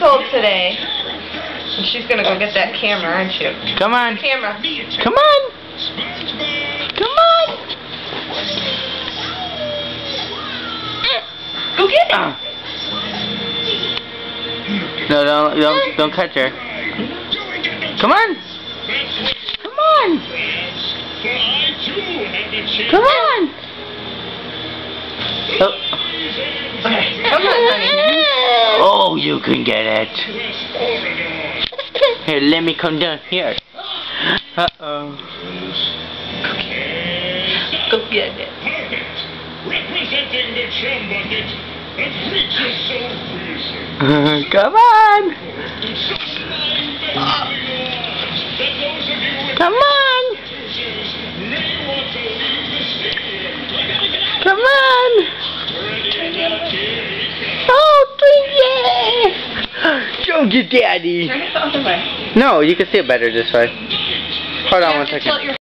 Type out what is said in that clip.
told today. And she's gonna go get that camera, aren't you? Come on. Camera. Come on. Come on. Go get it. No, don't catch her. Come on. Come on. Come on. Oh. Okay. Come on, honey. Oh, you can get it. Here, let me come down here. Uh-oh. Go get it. Representing the Chum Bucket, the creature so fearsome. Come on. Come on. Come on. Oh, please. Show your daddy. Turn it the other way. No, you can see it better this way. Hold on one second.